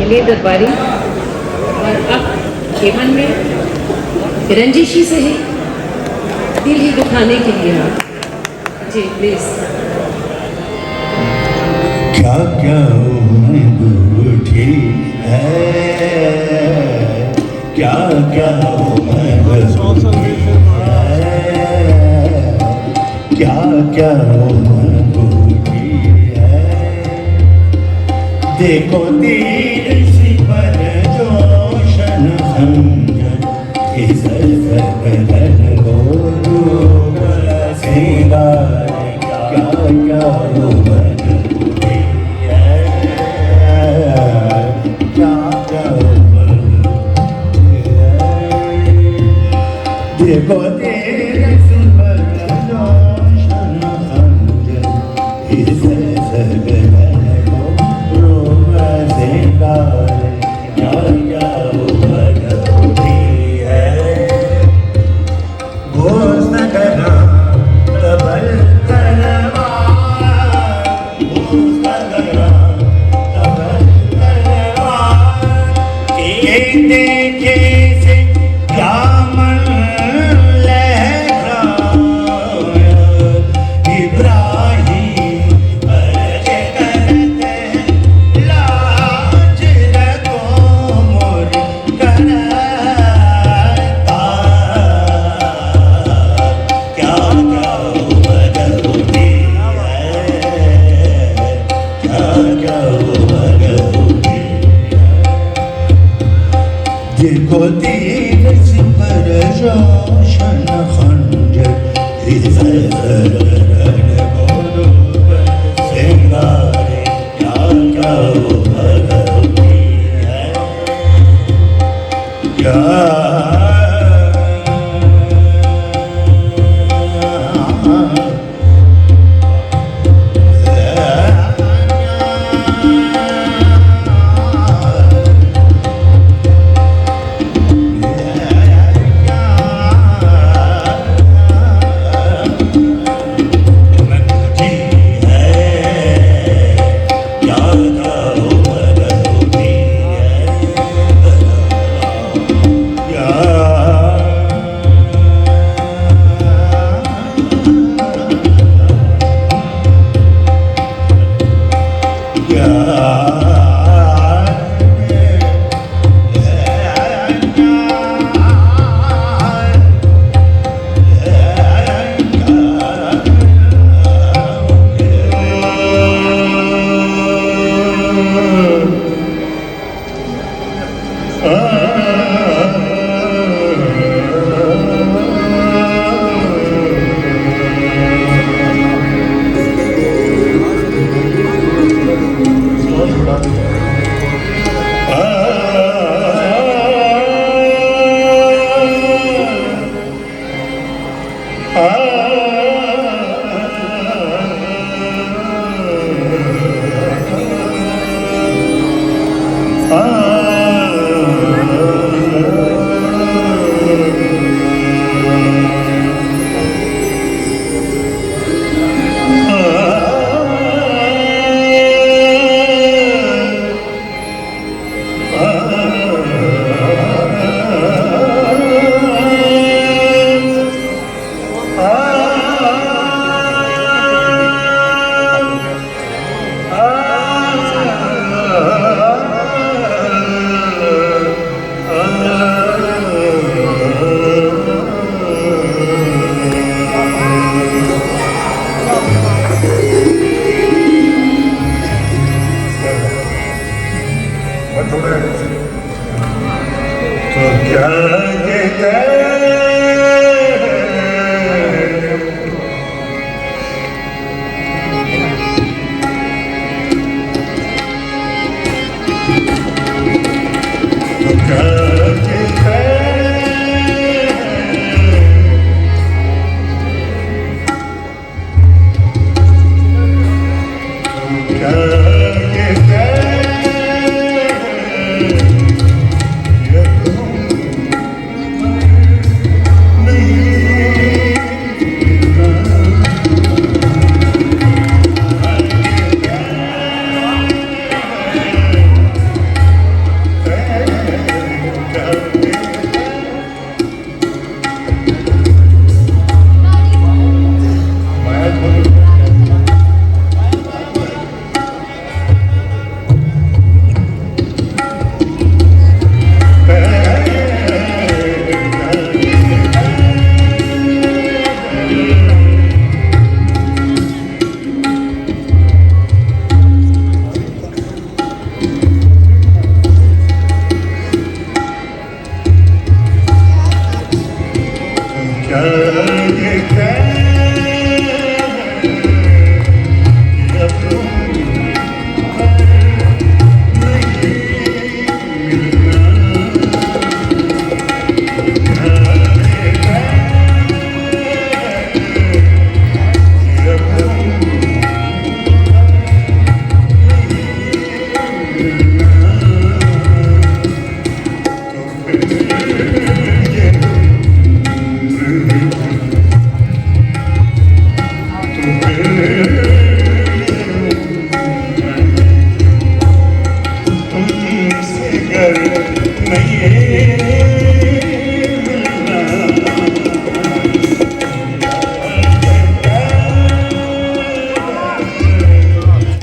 रंगे दरबारी और अब खेमन में रंजिशी से ही दिल ही दुखाने के लिए जी प्लीज। क्या क्या उम्र उठी है, क्या क्या उम्र उठी है, क्या क्या उम्र उठी है। देखो तीर सी पर जोशन खंजर इस सकलन को डूब सिंगार। क्या क्या उम्र उठी है, क्या क्या उम्र उठी है। देखो तीर सी पर जोशन खंजर इस सकलन को डूब सिंगार। क्या क्या उम्र उठी है। घोष करा तबल तलवार, घोष करा तबल तलवार। के देखे से क्या मन लहराया, इब्राहिम अर्ज करते लाज रखो मोर करता। क्या क्या उम्र उठी है, क्या क्या उम्र उठी है। देखो तीर सी पर रोशन खंजर इस सकलन को डूब सिंगारे। क्या क्या उम्र उठी है। क्या कर